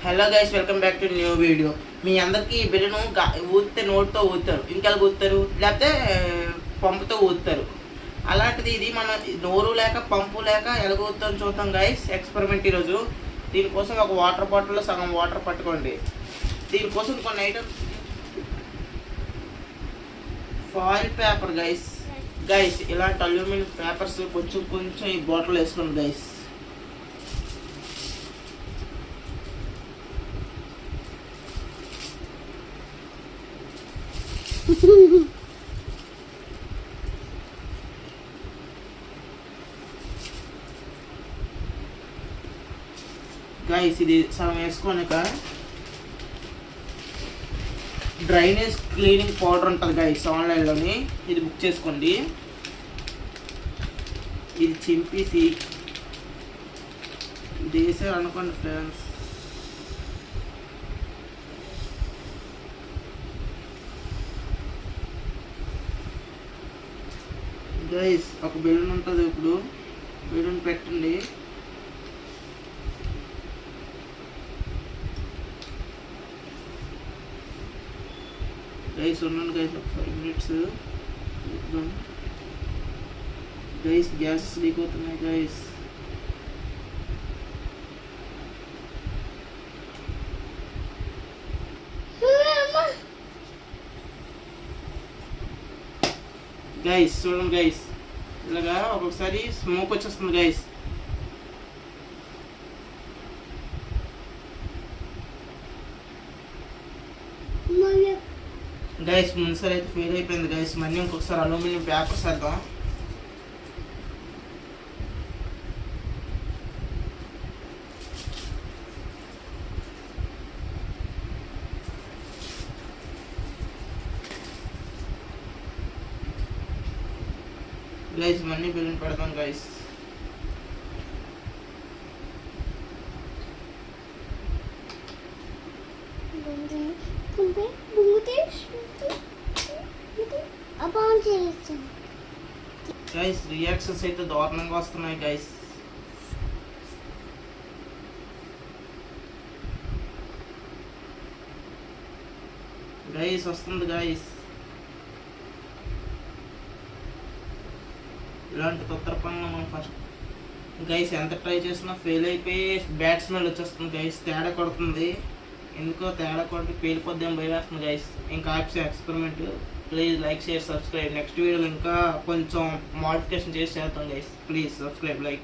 Hello guys, welcome back to new video. మీ అందరికీ ఈ బిల్లును ఊదితే నోట్తో ఊదుతారు, ఇంకెలా ఊదుతారు, లేకపోతే పంపుతో ఊదుతారు. అలాంటిది ఇది మన నోరు లేక పంపు లేక ఎలా ఊదుతాం చూద్దాం గైస్. ఎక్స్పెరిమెంట్ ఈరోజు. దీనికోసం ఒక వాటర్ బాటిల్లో సగం వాటర్ పట్టుకోండి. దీనికోసం కొన్ని ఐటమ్స్, ఫాయిల్ పేపర్ గైస్ ఇలాంటి అల్యూమినియం పేపర్స్ కొంచెం ఈ బాటిల్ వేసుకోండి గైస్. గైస్ ఇది సగం వేసుకోనిక డ్రైనేజ్ క్లీనింగ్ పౌడర్ ఉంటుంది గైస్, ఆన్లైన్లోని. ఇది బుక్ చేసుకోండి. ఇది చింపేసి ఇది వేసారు అనుకోండి ఫ్రెండ్స్. గైస్ ఒక బెలూన్ ఉంటుంది, ఇప్పుడు బెలూన్ పెట్టండి. గైస్ ఉన్నాను గైస్, ఒక 5 minutes. గైస్ గ్యాస్ లీక్ అవుతున్నాయి గైస్. గైస్ చూడండి గైస్, ఇలాగా ఒక్కొక్కసారి స్మోక్ వచ్చేస్తుంది గైస్. గైస్ ముందుసారి అయితే ఫెయిల్ అయిపోయింది గైస్. మళ్ళీ ఇంకొకసారి అల్యూమినియం పేపర్స్ వేద్దాం. గైస్ మళ్ళీ బెలూన్ పెడదాం గైస్. గైస్ రియాక్షన్స్ అయితే దారుణంగా వస్తున్నాయి గైస్. గైస్ వస్తుంది గైస్. ఇలాంటి తొత్తర పనులు మనం ఫస్ట్ గైస్ ఎంత ట్రై చేసినా ఫెయిల్ అయిపోయి బ్యాడ్ స్మెల్ వచ్చేస్తుంది గైస్. తేడా కొడుతుంది, ఎందుకో తేడా కొట్టి పేలిపోద్దాం భయం వేస్తుంది గైస్. ఇంకా oops experiment. Please like, share, subscribe. Next వీడియోలో ఇంకా కొంచెం మోడిఫికేషన్ చేసి చేద్దాం గైస్. Please subscribe, like.